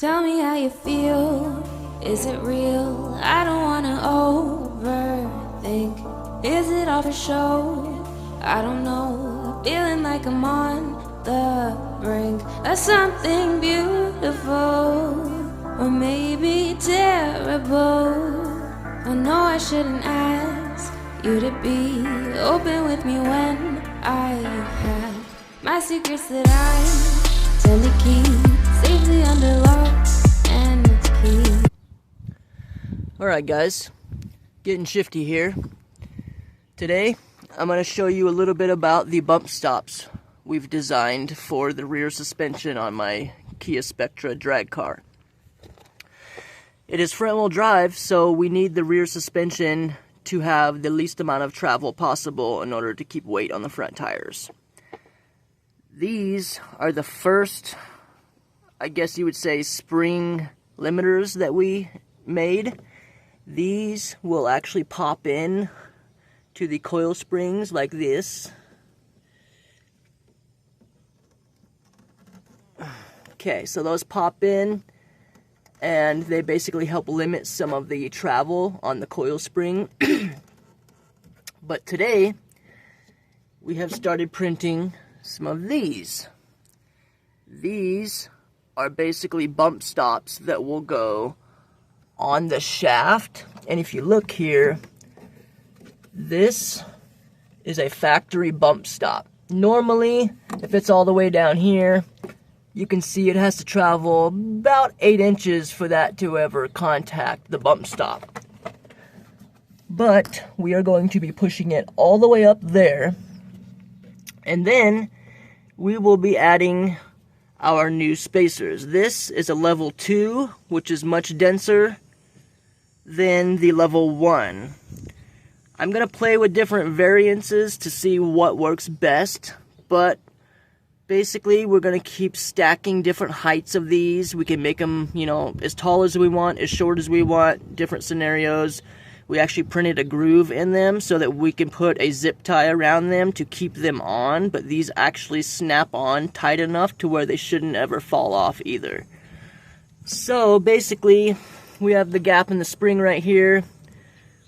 Tell me how you feel, is it real? I don't wanna overthink. Is it all for show? I don't know, feeling like I'm on the brink of something beautiful, or maybe terrible. I know I shouldn't ask you to be open with me when I have my secrets that I tend to keep safely under lock and key. Alright guys, getting shifty here. Today, I'm going to show you a little bit about the bump stops we've designed for the rear suspension on my Kia Spectra drag car. It is front-wheel drive, so we need the rear suspension to have the least amount of travel possible in order to keep weight on the front tires. These are the first, I guess you would say, spring limiters that we made. These will actually pop in to the coil springs like this. Okay, so those pop in and they basically help limit some of the travel on the coil spring. But today we have started printing some of these. These are basically bump stops that will go on the shaft, and if you look here, this is a factory bump stop. Normally, if it's all the way down here, you can see it has to travel about 8 inches for that to ever contact the bump stop. But we are going to be pushing it all the way up there, and then we will be adding our new spacers. This is a level 2, which is much denser than the level 1. I'm going to play with different variances to see what works best, but basically we're going to keep stacking different heights of these. We can make them, as tall as we want, as short as we want, different scenarios. We actually printed a groove in them so that we can put a zip tie around them to keep them on, but these actually snap on tight enough to where they shouldn't ever fall off either. So basically, we have the gap in the spring right here.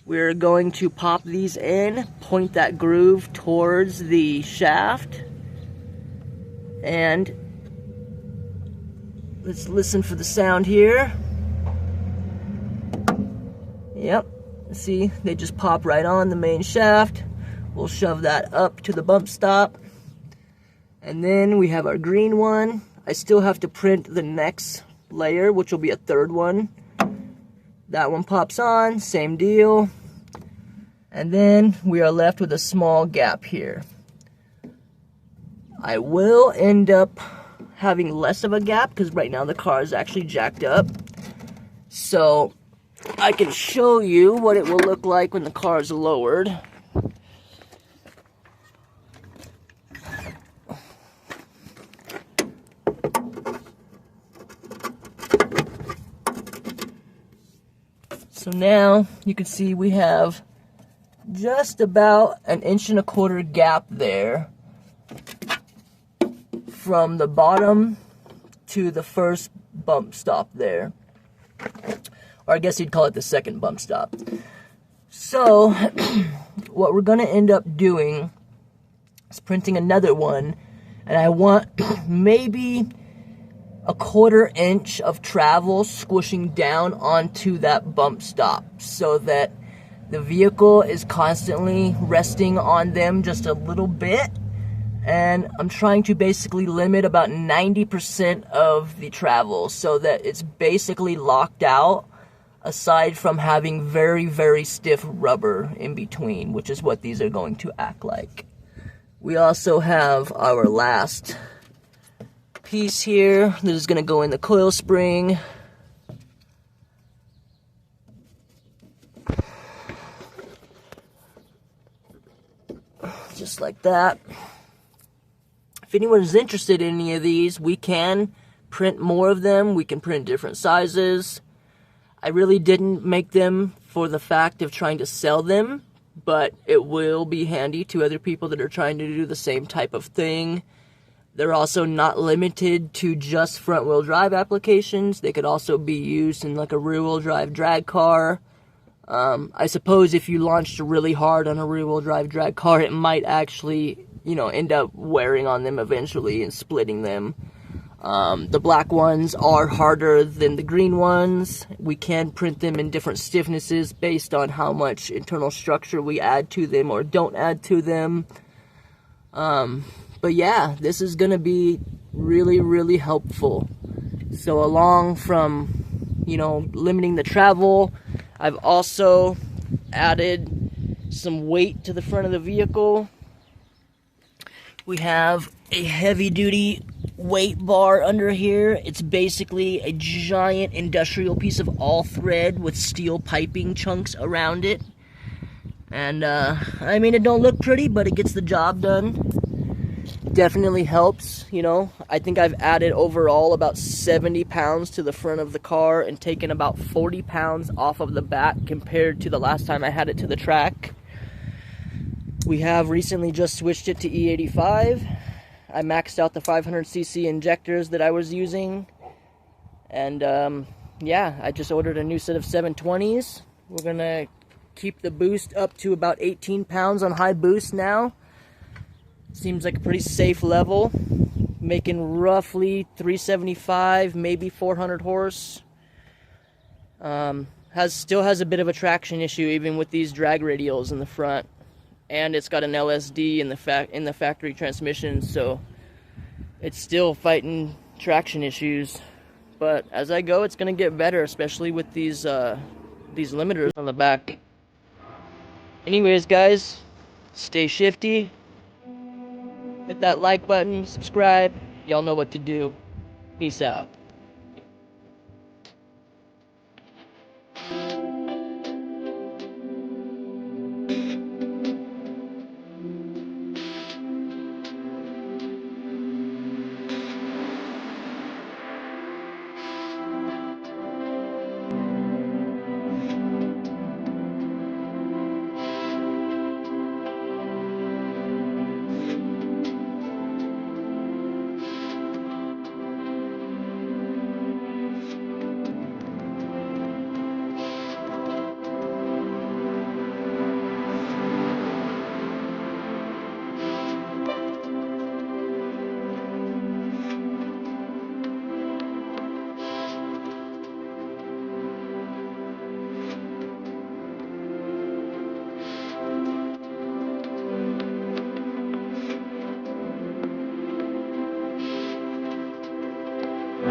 We're going to pop these in, point that groove towards the shaft, and let's listen for the sound here. Yep. See, they just pop right on the main shaft. We'll shove that up to the bump stop. And then we have our green one. I still have to print the next layer, which will be a third one. That one pops on, same deal. And then we are left with a small gap here. I will end up having less of a gap because right now the car is actually jacked up. So I can show you what it will look like when the car is lowered. So now you can see we have just about 1.25 inch gap there from the bottom to the first bump stop there. Or I guess you'd call it the second bump stop. So what we're going to end up doing is printing another one, and I want maybe 1/4 inch of travel squishing down onto that bump stop so that the vehicle is constantly resting on them just a little bit. And I'm trying to basically limit about 90% of the travel so that it's basically locked out, aside from having very, very stiff rubber in between, which is what these are going to act like. We also have our last piece here that is going to go in the coil spring. Just like that. If anyone is interested in any of these, we can print more of them. We can print different sizes. I really didn't make them for the fact of trying to sell them, but it will be handy to other people that are trying to do the same type of thing. They're also not limited to just front-wheel drive applications. They could also be used in like a rear-wheel drive drag car. I suppose if you launched really hard on a rear-wheel drive drag car, it might actually, end up wearing on them eventually and splitting them. The black ones are harder than the green ones. We can print them in different stiffnesses based on how much internal structure we add to them or don't add to them. But yeah, this is going to be really, really helpful. So along from, limiting the travel, I've also added some weight to the front of the vehicle. We have a heavy-duty weight bar under here. It's basically a giant industrial piece of all thread with steel piping chunks around it. And, it don't look pretty, but it gets the job done. Definitely helps, I think I've added overall about 70 pounds to the front of the car and taken about 40 pounds off of the back compared to the last time I had it to the track. We have recently just switched it to E85. I maxed out the 500cc injectors that I was using. And, I just ordered a new set of 720s. We're going to keep the boost up to about 18 pounds on high boost now. Seems like a pretty safe level, making roughly 375, maybe 400 horse. Still has a bit of a traction issue even with these drag radials in the front, and it's got an LSD in the factory transmission, so it's still fighting traction issues. But as I go, it's gonna get better, especially with these limiters on the back. Anyways, guys, stay shifty. Hit that like button, subscribe. Y'all know what to do. Peace out.